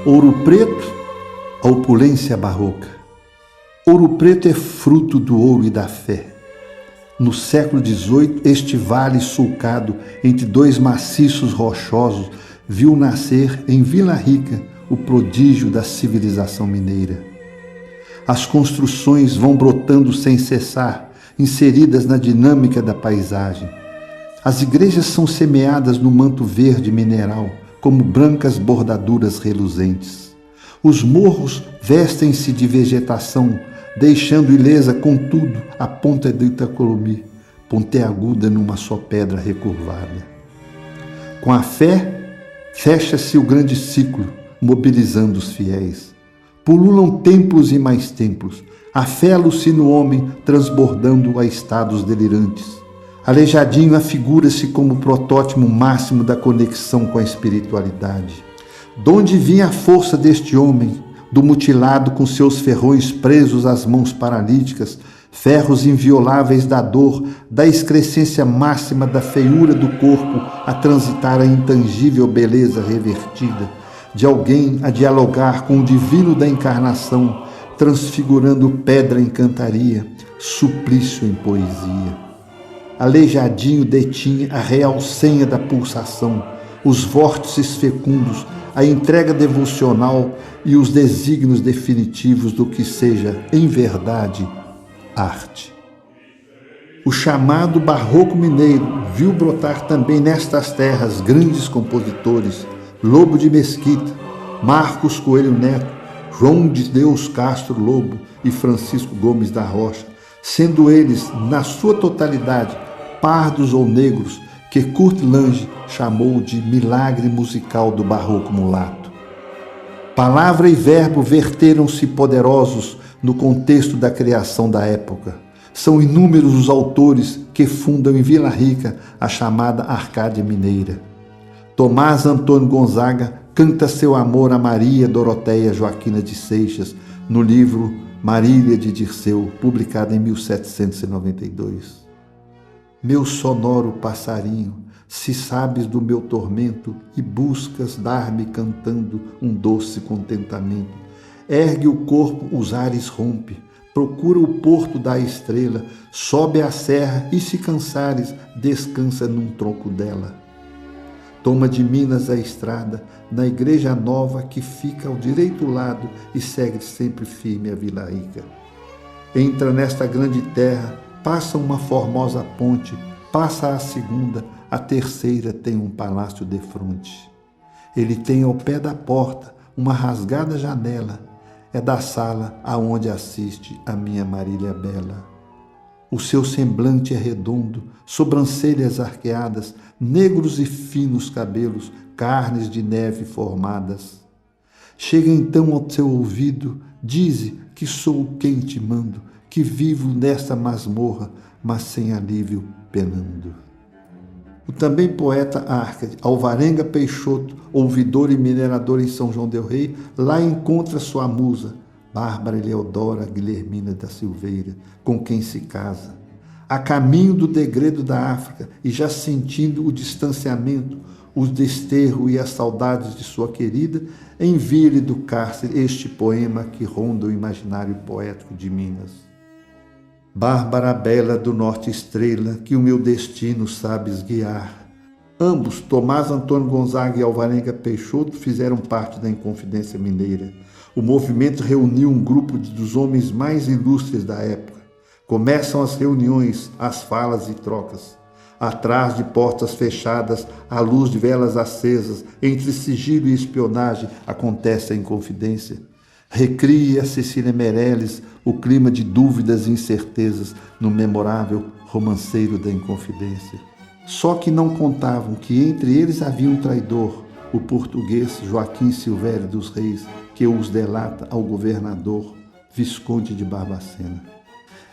Ouro Preto, a opulência barroca. Ouro Preto é fruto do ouro e da fé. No século XVIII, este vale sulcado entre dois maciços rochosos viu nascer em Vila Rica o prodígio da civilização mineira. As construções vão brotando sem cessar, inseridas na dinâmica da paisagem. As igrejas são semeadas no manto verde mineral, como brancas bordaduras reluzentes. Os morros vestem-se de vegetação, deixando ilesa, contudo, a ponta do Itacolomi, pontiaguda numa só pedra recurvada. Com a fé, fecha-se o grande ciclo, mobilizando os fiéis. Pululam templos e mais templos. A fé alucina o homem, transbordando a estados delirantes. Aleijadinho afigura-se como o protótipo máximo da conexão com a espiritualidade. Donde vinha a força deste homem, do mutilado com seus ferrões presos às mãos paralíticas, ferros invioláveis da dor, da excrescência máxima da feiura do corpo a transitar a intangível beleza revertida, de alguém a dialogar com o divino da encarnação, transfigurando pedra em cantaria, suplício em poesia. Aleijadinho detinha a real senha da pulsação, os vórtices fecundos, a entrega devocional e os desígnios definitivos do que seja, em verdade, arte. O chamado barroco mineiro viu brotar também nestas terras grandes compositores, Lobo de Mesquita, Marcos Coelho Neto, João de Deus Castro Lobo e Francisco Gomes da Rocha, sendo eles, na sua totalidade, pardos ou negros, que Kurt Lange chamou de milagre musical do barroco mulato. Palavra e verbo verteram-se poderosos no contexto da criação da época. São inúmeros os autores que fundam em Vila Rica a chamada Arcádia Mineira. Tomás Antônio Gonzaga canta seu amor a Maria Doroteia Joaquina de Seixas no livro Marília de Dirceu, publicado em 1792. Meu sonoro passarinho, se sabes do meu tormento e buscas dar-me cantando um doce contentamento, ergue o corpo, os ares rompe, procura o porto da estrela, sobe a serra e se cansares, descansa num tronco dela. Toma de Minas a estrada, na igreja nova que fica ao direito lado e segue sempre firme a Vila Rica. Entra nesta grande terra, passa uma formosa ponte, passa a segunda, a terceira tem um palácio defronte. Ele tem ao pé da porta uma rasgada janela, é da sala aonde assiste a minha Marília bela. O seu semblante é redondo, sobrancelhas arqueadas, negros e finos cabelos, carnes de neve formadas. Chega então ao seu ouvido, dize que sou quem te mando, que vivo nesta masmorra, mas sem alívio penando. O também poeta Arcade, Alvarenga Peixoto, ouvidor e minerador em São João del Rei, lá encontra sua musa, Bárbara Eleodora Guilhermina da Silveira, com quem se casa. A caminho do degredo da África e já sentindo o distanciamento, o desterro e as saudades de sua querida, envia-lhe do cárcere este poema que ronda o imaginário poético de Minas. Bárbara bela do norte estrela, que o meu destino sabes guiar. Ambos, Tomás Antônio Gonzaga e Alvarenga Peixoto, fizeram parte da Inconfidência Mineira. O movimento reuniu um grupo dos homens mais ilustres da época. Começam as reuniões, as falas e trocas. Atrás de portas fechadas, à luz de velas acesas, entre sigilo e espionagem, acontece a Inconfidência. Recria Cecília Meirelles o clima de dúvidas e incertezas no memorável Romanceiro da Inconfidência. Só que não contavam que entre eles havia um traidor, o português Joaquim Silvério dos Reis, que os delata ao governador Visconde de Barbacena.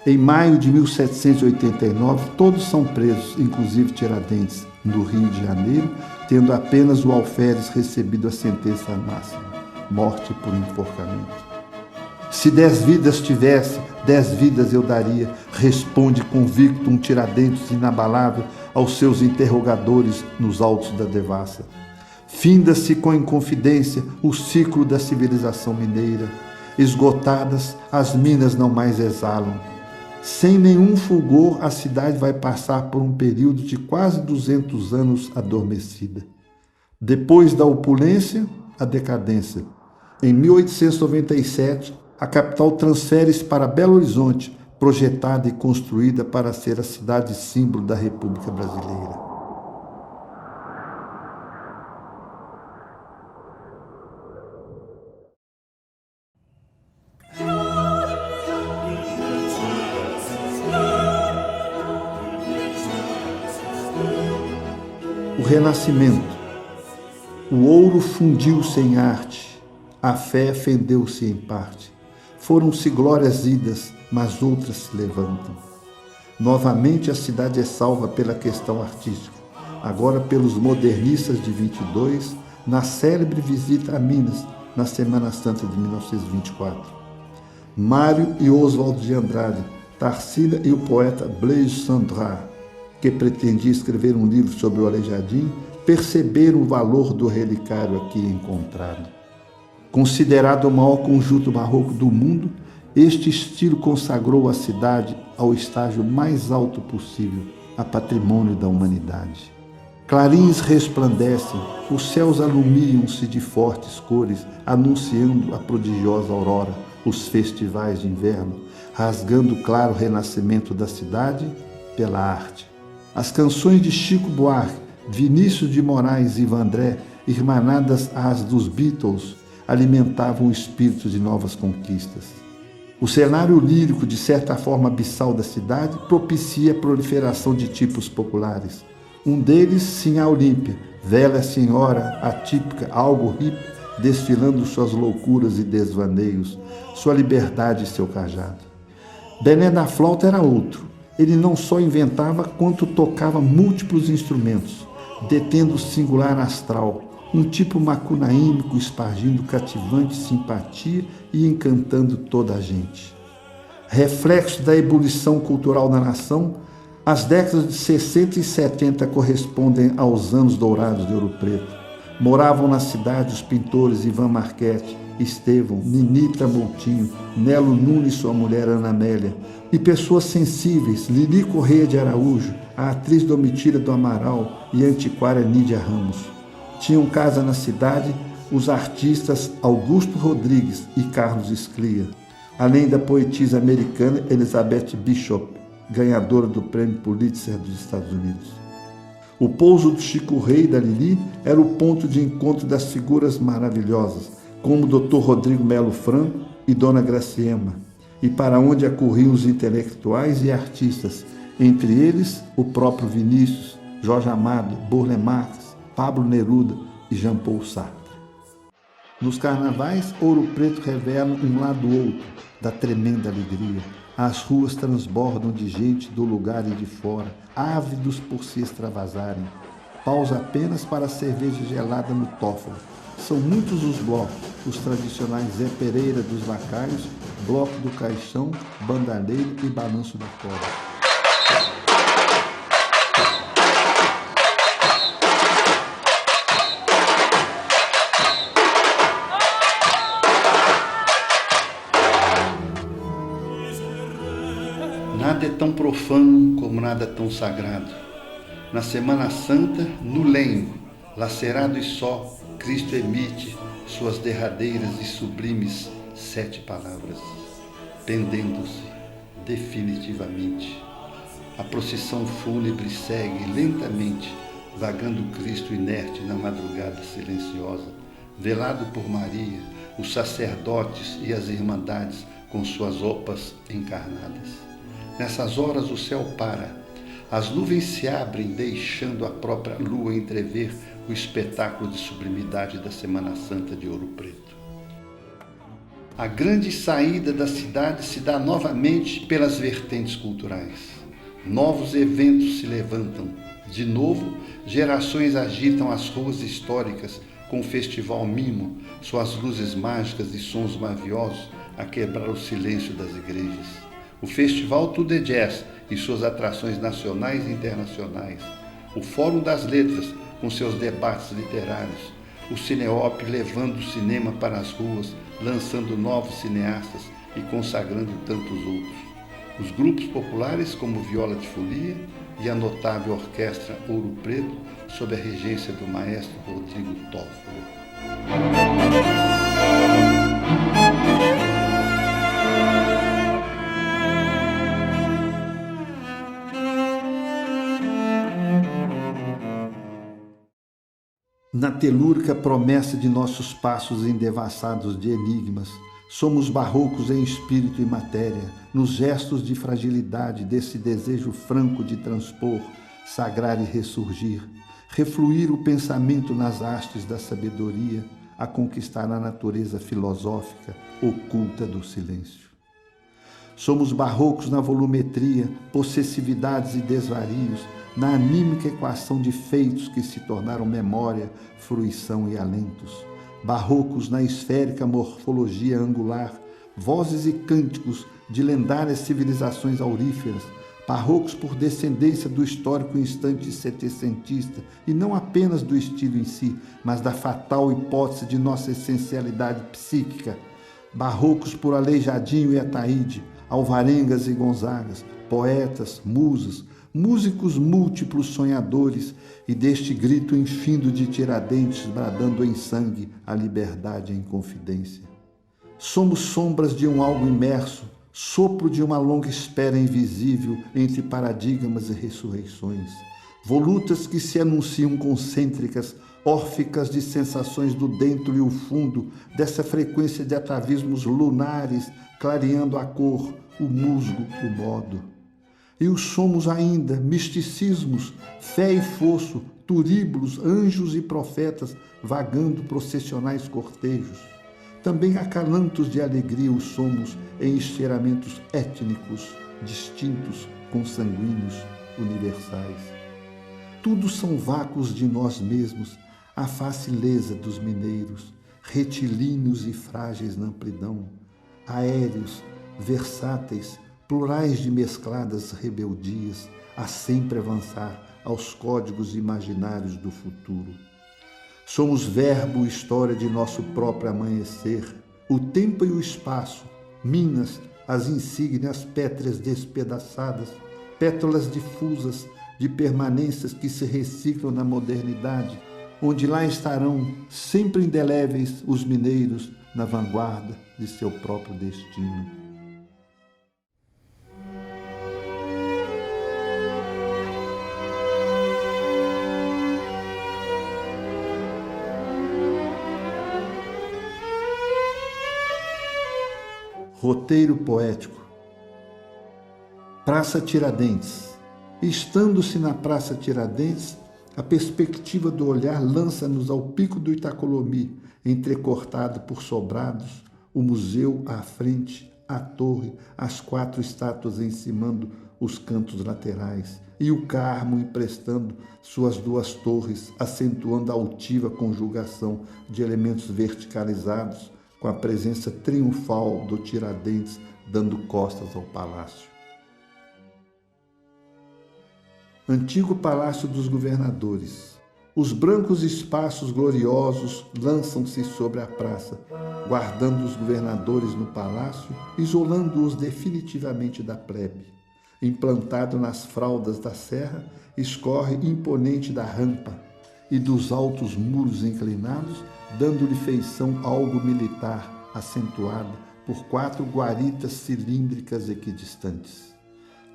Em maio de 1789, todos são presos, inclusive Tiradentes, no Rio de Janeiro, tendo apenas o alferes recebido a sentença máxima, morte por enforcamento. Se 10 vidas tivesse, 10 vidas eu daria, responde convicto um Tiradentes inabalável aos seus interrogadores nos altos da devassa. Finda-se com inconfidência o ciclo da civilização mineira. Esgotadas, as minas não mais exalam. Sem nenhum fulgor, a cidade vai passar por um período de quase 200 anos adormecida. Depois da opulência, a decadência. Em 1897, a capital transfere-se para Belo Horizonte, projetada e construída para ser a cidade símbolo da República Brasileira. O Renascimento. O ouro fundiu-se em arte, a fé fendeu-se em parte. Foram-se glórias idas, mas outras se levantam. Novamente a cidade é salva pela questão artística, agora pelos modernistas de 22, na célebre visita a Minas, na Semana Santa de 1924. Mário e Oswald de Andrade, Tarsila e o poeta Blaise Cendrars, que pretendia escrever um livro sobre o Aleijadinho, perceberam o valor do relicário aqui encontrado. Considerado o maior conjunto barroco do mundo, este estilo consagrou a cidade ao estágio mais alto possível, a patrimônio da humanidade. Clarins resplandecem, os céus alumiam-se de fortes cores, anunciando a prodigiosa aurora, os festivais de inverno, rasgando o claro renascimento da cidade pela arte. As canções de Chico Buarque, Vinícius de Moraes e Vandré, irmanadas às dos Beatles, alimentavam o espírito de novas conquistas. O cenário lírico, de certa forma abissal da cidade, propicia a proliferação de tipos populares. Um deles, Sinhá Olímpia, velha senhora atípica, algo hippie, desfilando suas loucuras e desvaneios, sua liberdade e seu cajado. Bené da Flauta era outro. Ele não só inventava, quanto tocava múltiplos instrumentos, detendo o singular astral, um tipo macunaímico espargindo cativante simpatia e encantando toda a gente. Reflexo da ebulição cultural da nação, as décadas de 60 e 70 correspondem aos anos dourados de Ouro Preto. Moravam na cidade os pintores Ivan Marchetti, Estevão, Ninita Moutinho, Nelo Nunes e sua mulher Ana Amélia, e pessoas sensíveis, Lili Correia de Araújo, a atriz Domitila do Amaral e a antiquária Nídia Ramos. Tinham casa na cidade os artistas Augusto Rodrigues e Carlos Sclia, além da poetisa americana Elizabeth Bishop, ganhadora do Prêmio Pulitzer dos Estados Unidos. O pouso do Chico Rei e da Lili era o ponto de encontro das figuras maravilhosas, como o Dr. Rodrigo Melo Franco e Dona Graciema, e para onde acorriam os intelectuais e artistas, entre eles o próprio Vinícius, Jorge Amado, Burle Marx, Pablo Neruda e Jean-Paul Sartre. Nos carnavais, Ouro Preto revela um lado outro da tremenda alegria. As ruas transbordam de gente do lugar e de fora, ávidos por se extravasarem. Pausa apenas para a cerveja gelada no Toffoli. São muitos os blocos, os tradicionais Zé Pereira dos Lacaios, Bloco do Caixão, Bandalheiro e Balanço da Corda. Nada é tão profano como nada tão sagrado. Na Semana Santa, no lenho, lacerado e só, Cristo emite suas derradeiras e sublimes 7 palavras, pendendo-se definitivamente. A procissão fúnebre segue lentamente, vagando Cristo inerte na madrugada silenciosa, velado por Maria, os sacerdotes e as irmandades com suas roupas encarnadas. Nessas horas o céu para, as nuvens se abrem, deixando a própria lua entrever o espetáculo de sublimidade da Semana Santa de Ouro Preto. A grande saída da cidade se dá novamente pelas vertentes culturais. Novos eventos se levantam. De novo, gerações agitam as ruas históricas com o Festival Mimo, suas luzes mágicas e sons maviosos a quebrar o silêncio das igrejas. O Festival Tudo é Jazz e suas atrações nacionais e internacionais. O Fórum das Letras, com seus debates literários. O Cineop levando o cinema para as ruas, lançando novos cineastas e consagrando tantos outros. Os grupos populares como Viola de Folia e a notável Orquestra Ouro Preto, sob a regência do maestro Rodrigo Toffolo. Na telúrica promessa de nossos passos endevassados de enigmas, somos barrocos em espírito e matéria, nos gestos de fragilidade desse desejo franco de transpor, sagrar e ressurgir, refluir o pensamento nas hastes da sabedoria, a conquistar a natureza filosófica oculta do silêncio. Somos barrocos na volumetria, possessividades e desvarios, na anímica equação de feitos que se tornaram memória, fruição e alentos. Barrocos na esférica morfologia angular, vozes e cânticos de lendárias civilizações auríferas, barrocos por descendência do histórico instante setecentista, e não apenas do estilo em si, mas da fatal hipótese de nossa essencialidade psíquica. Barrocos por Aleijadinho e Ataíde, Alvarengas e Gonzagas, poetas, musas, músicos múltiplos sonhadores, e deste grito infindo de Tiradentes bradando em sangue a liberdade em confidência. Somos sombras de um algo imerso, sopro de uma longa espera invisível entre paradigmas e ressurreições, volutas que se anunciam concêntricas, órficas de sensações do dentro e o fundo, dessa frequência de atavismos lunares, clareando a cor, o musgo, o modo. E os somos ainda, misticismos, fé e fosso, turíbulos, anjos e profetas, vagando processionais cortejos. Também acalantos de alegria os somos em estiramentos étnicos, distintos, consanguíneos, universais. Tudo são vácuos de nós mesmos, a face lesa dos mineiros, retilíneos e frágeis na amplidão, aéreos, versáteis, plurais de mescladas rebeldias, a sempre avançar aos códigos imaginários do futuro. Somos verbo e história de nosso próprio amanhecer, o tempo e o espaço, minas, as insígnias pétreas despedaçadas, pétalas difusas de permanências que se reciclam na modernidade, onde lá estarão sempre indeléveis os mineiros na vanguarda de seu próprio destino. Roteiro poético. Praça Tiradentes. Estando-se na Praça Tiradentes, a perspectiva do olhar lança-nos ao pico do Itacolomi, entrecortado por sobrados, o museu à frente, a torre, as 4 estátuas encimando os cantos laterais, e o Carmo emprestando suas 2 torres, acentuando a altiva conjugação de elementos verticalizados, com a presença triunfal do Tiradentes dando costas ao palácio. Antigo Palácio dos Governadores. Os brancos espaços gloriosos lançam-se sobre a praça, guardando os governadores no palácio, isolando-os definitivamente da plebe. Implantado nas fraldas da serra, escorre imponente da rampa e dos altos muros inclinados, dando-lhe feição algo militar, acentuada por 4 guaritas cilíndricas equidistantes.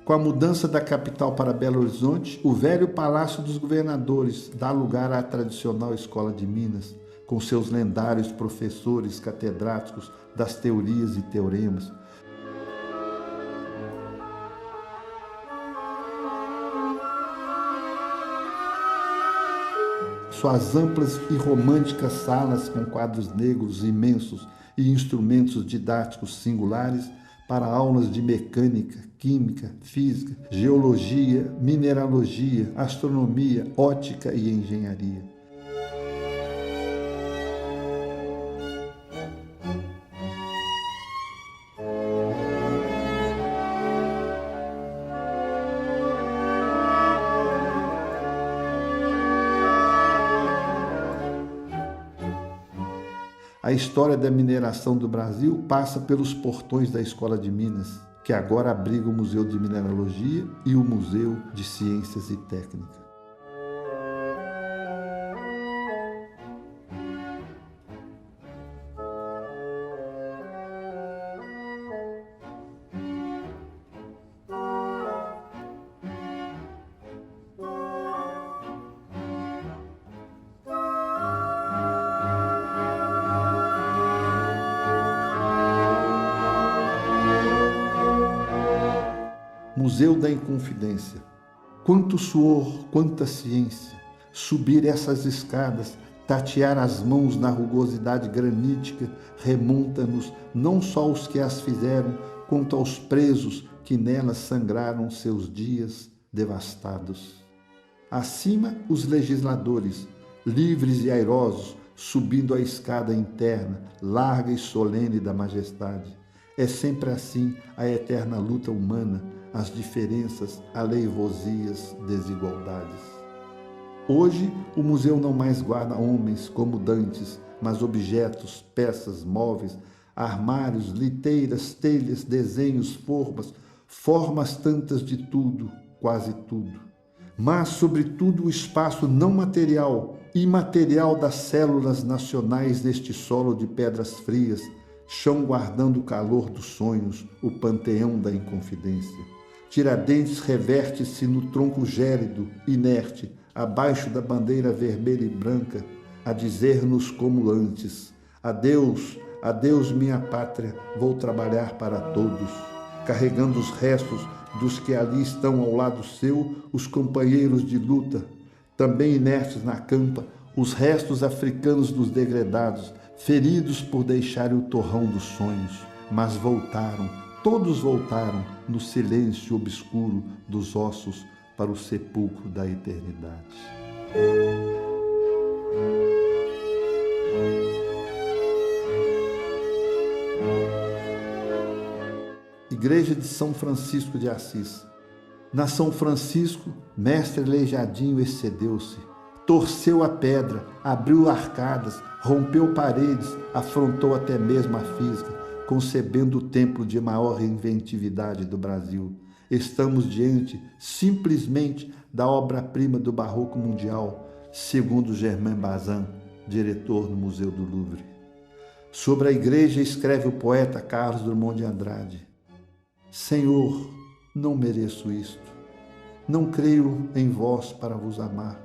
Com a mudança da capital para Belo Horizonte, o velho Palácio dos Governadores dá lugar à tradicional Escola de Minas, com seus lendários professores catedráticos das teorias e teoremas. Suas amplas e românticas salas com quadros negros imensos e instrumentos didáticos singulares para aulas de mecânica, química, física, geologia, mineralogia, astronomia, ótica e engenharia. A história da mineração do Brasil passa pelos portões da Escola de Minas, que agora abriga o Museu de Mineralogia e o Museu de Ciências e Técnica. Museu da Inconfidência. Quanto suor, quanta ciência! Subir essas escadas, tatear as mãos na rugosidade granítica, remonta-nos não só aos que as fizeram, quanto aos presos que nelas sangraram seus dias devastados. Acima, os legisladores, livres e airosos, subindo a escada interna, larga e solene da majestade. É sempre assim a eterna luta humana, as diferenças, aleivosias, desigualdades. Hoje, o museu não mais guarda homens como dantes, mas objetos, peças, móveis, armários, liteiras, telhas, desenhos, formas tantas de tudo, quase tudo. Mas, sobretudo, o espaço não material, imaterial das células nacionais neste solo de pedras frias, chão guardando o calor dos sonhos, o panteão da Inconfidência. Tiradentes reverte-se no tronco gélido, inerte, abaixo da bandeira vermelha e branca, a dizer-nos como antes: adeus, adeus minha pátria, vou trabalhar para todos, carregando os restos dos que ali estão ao lado seu, os companheiros de luta, também inertes na campa, os restos africanos dos degredados, feridos por deixarem o torrão dos sonhos, mas voltaram, todos voltaram no silêncio obscuro dos ossos para o sepulcro da eternidade. Igreja de São Francisco de Assis. Na São Francisco, mestre Aleijadinho excedeu-se, torceu a pedra, abriu arcadas, rompeu paredes, afrontou até mesmo a física, concebendo o templo de maior inventividade do Brasil. Estamos diante, simplesmente, da obra-prima do Barroco Mundial, segundo Germain Bazin, diretor do Museu do Louvre. Sobre a igreja escreve o poeta Carlos Drummond de Andrade: Senhor, não mereço isto, não creio em vós para vos amar.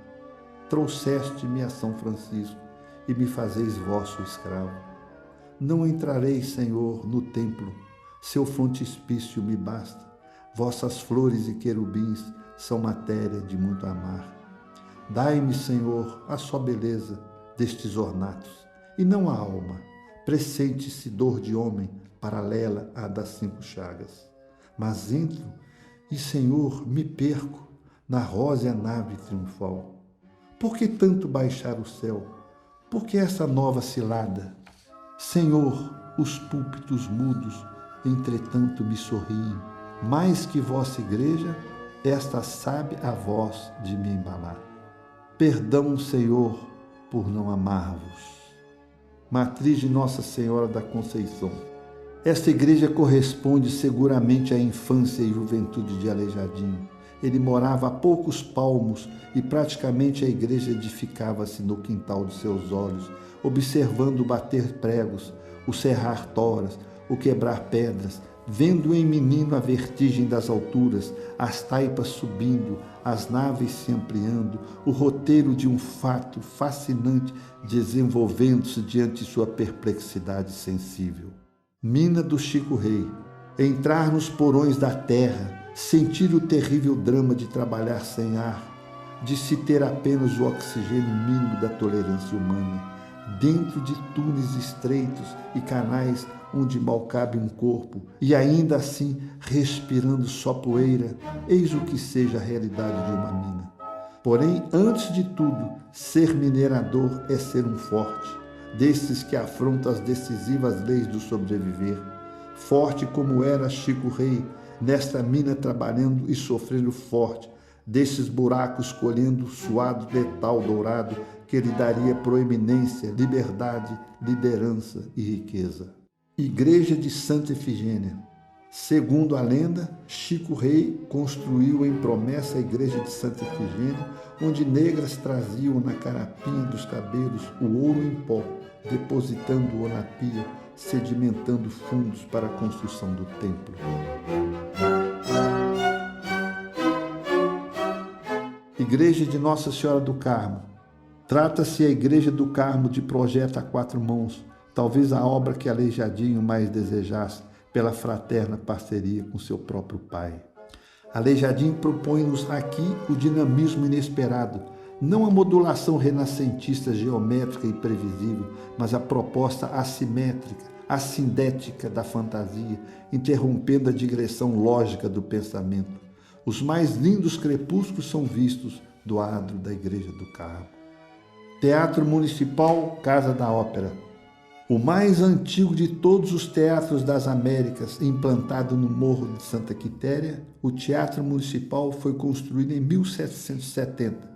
Trouxeste-me a São Francisco e me fazeis vosso escravo. Não entrarei, Senhor, no templo, seu frontispício me basta. Vossas flores e querubins são matéria de muito amar. Dai-me, Senhor, a só beleza destes ornatos, e não a alma. Pressente-se dor de homem, paralela à das 5 chagas. Mas entro e, Senhor, me perco na rósea nave triunfal. Por que tanto baixar o céu? Por que essa nova cilada? Senhor, os púlpitos mudos, entretanto, me sorriem. Mais que vossa igreja, esta sabe a voz de me embalar. Perdão, Senhor, por não amar-vos. Matriz de Nossa Senhora da Conceição. Esta igreja corresponde seguramente à infância e juventude de Aleijadinho. Ele morava a poucos palmos e praticamente a igreja edificava-se no quintal de seus olhos, observando o bater pregos, o serrar toras, o quebrar pedras, vendo em menino a vertigem das alturas, as taipas subindo, as naves se ampliando, o roteiro de um fato fascinante desenvolvendo-se diante de sua perplexidade sensível. Mina do Chico Rei, entrar nos porões da terra, sentir o terrível drama de trabalhar sem ar, de se ter apenas o oxigênio mínimo da tolerância humana, dentro de túneis estreitos e canais onde mal cabe um corpo, e ainda assim respirando só poeira, eis o que seja a realidade de uma mina. Porém, antes de tudo, ser minerador é ser um forte, desses que afrontam as decisivas leis do sobreviver. Forte como era Chico Rei, nesta mina trabalhando e sofrendo forte, desses buracos colhendo suado metal dourado, que lhe daria proeminência, liberdade, liderança e riqueza. Igreja de Santa Efigênia. Segundo a lenda, Chico Rei construiu em promessa a igreja de Santa Efigênia, onde negras traziam na carapinha dos cabelos o ouro em pó, depositando-o na pia, sedimentando fundos para a construção do templo. Igreja de Nossa Senhora do Carmo. Trata-se a Igreja do Carmo de projeto a 4 mãos, talvez a obra que Aleijadinho mais desejasse, pela fraterna parceria com seu próprio pai. Aleijadinho propõe-nos aqui o dinamismo inesperado, não a modulação renascentista geométrica e previsível, mas a proposta assimétrica, assindética da fantasia, interrompendo a digressão lógica do pensamento. Os mais lindos crepúsculos são vistos do adro da Igreja do Carmo. Teatro Municipal Casa da Ópera. O mais antigo de todos os teatros das Américas, implantado no Morro de Santa Quitéria, o Teatro Municipal foi construído em 1770,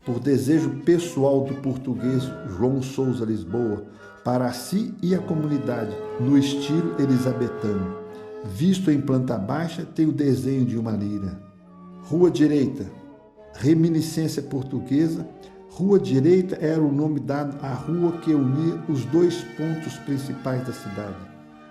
por desejo pessoal do português João Souza Lisboa, para si e a comunidade, no estilo elisabetano. Visto em planta baixa, tem o desenho de uma lira. Rua Direita, reminiscência portuguesa. Rua Direita era o nome dado à rua que unia os 2 pontos principais da cidade.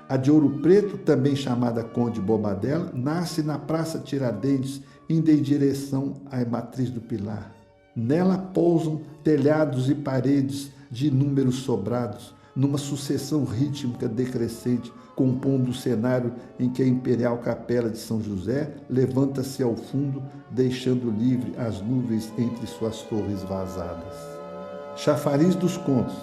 A de Ouro Preto, também chamada Conde Bobadela, nasce na Praça Tiradentes, indo em direção à Matriz do Pilar. Nela pousam telhados e paredes de inúmeros sobrados, numa sucessão rítmica decrescente, compondo o cenário em que a Imperial Capela de São José levanta-se ao fundo, deixando livre as nuvens entre suas torres vazadas. Chafariz dos contos.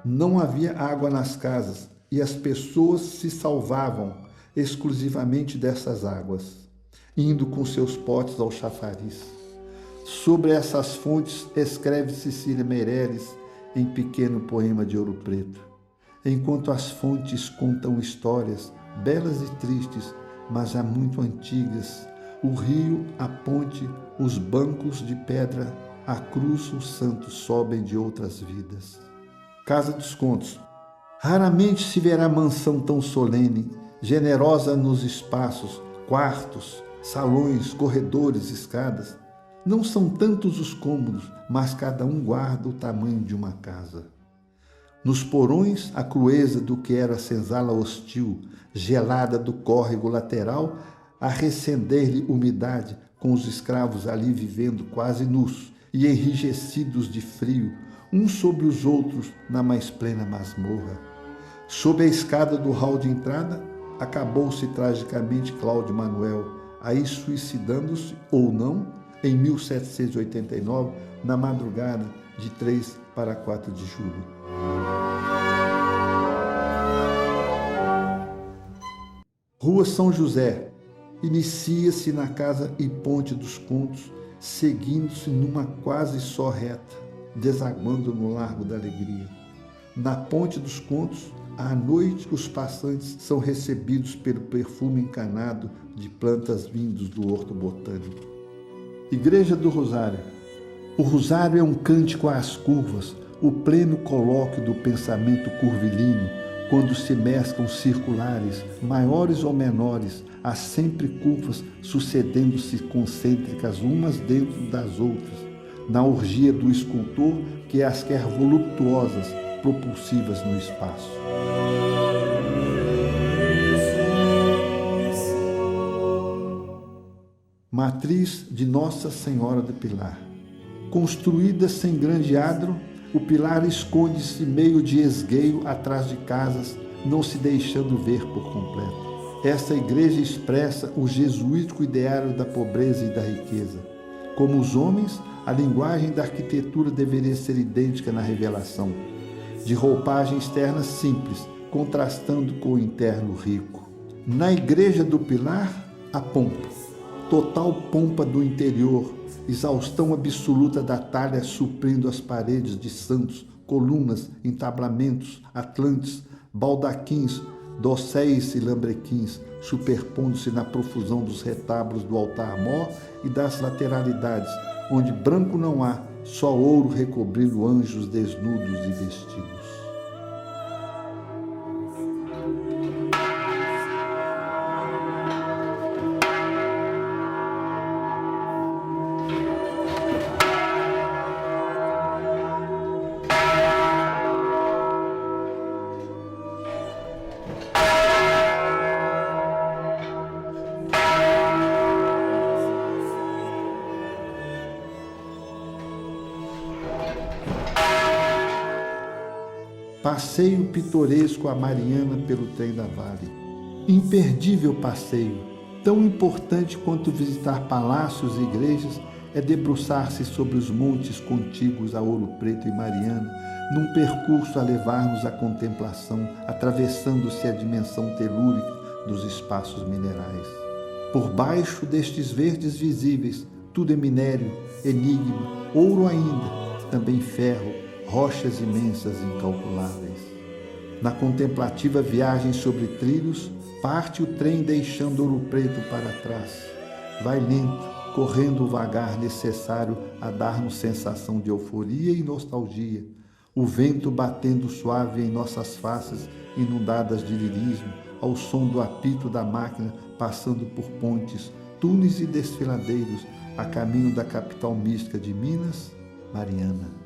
Não havia água nas casas e as pessoas se salvavam exclusivamente dessas águas, indo com seus potes ao chafariz. Sobre essas fontes escreve Cecília Meireles em pequeno poema de Ouro Preto. Enquanto as fontes contam histórias, belas e tristes, mas já muito antigas, o rio, a ponte, os bancos de pedra, a cruz, os santos sobem de outras vidas. Casa dos Contos. Raramente se verá mansão tão solene, generosa nos espaços, quartos, salões, corredores, escadas. Não são tantos os cômodos, mas cada um guarda o tamanho de uma casa. Nos porões, a crueza do que era a senzala hostil, gelada do córrego lateral, a recender-lhe umidade, com os escravos ali vivendo quase nus e enrijecidos de frio, uns sobre os outros na mais plena masmorra. Sob a escada do hall de entrada, acabou-se tragicamente Cláudio Manuel, aí suicidando-se, ou não, em 1789, na madrugada de 3 para 4 de julho. Rua São José. Inicia-se na Casa e Ponte dos Contos, seguindo-se numa quase só reta, desaguando no Largo da Alegria. Na Ponte dos Contos, à noite, os passantes são recebidos pelo perfume encanado de plantas vindos do horto botânico. Igreja do Rosário. O rosário é um cântico às curvas, o pleno colóquio do pensamento curvilíneo, quando se mesclam circulares, maiores ou menores, as sempre curvas sucedendo-se concêntricas umas dentro das outras, na orgia do escultor que as quer voluptuosas, propulsivas no espaço. Matriz de Nossa Senhora do Pilar. Construída sem grande adro, o pilar esconde-se meio de esgueio atrás de casas, não se deixando ver por completo. Esta igreja expressa o jesuítico ideário da pobreza e da riqueza. Como os homens, a linguagem da arquitetura deveria ser idêntica na revelação, de roupagem externa simples, contrastando com o interno rico. Na igreja do Pilar, a pompa. Total pompa do interior, exaustão absoluta da talha suprindo as paredes de santos, colunas, entablamentos, atlantes, baldaquins, dosséis e lambrequins, superpondo-se na profusão dos retábulos do altar-mor e das lateralidades, onde branco não há, só ouro recobrindo anjos desnudos e vestidos. Passeio pitoresco a Mariana pelo trem da Vale. Imperdível passeio, tão importante quanto visitar palácios e igrejas, é debruçar-se sobre os montes contíguos a Ouro Preto e Mariana, num percurso a levar-nos à contemplação, atravessando-se a dimensão telúrica dos espaços minerais. Por baixo destes verdes visíveis, tudo é minério, enigma, ouro ainda, também ferro, rochas imensas e incalculáveis. Na contemplativa viagem sobre trilhos, parte o trem deixando Ouro Preto para trás. Vai lento, correndo o vagar necessário a dar-nos sensação de euforia e nostalgia. O vento batendo suave em nossas faces, inundadas de lirismo, ao som do apito da máquina passando por pontes, túneis e desfiladeiros, a caminho da capital mística de Minas, Mariana.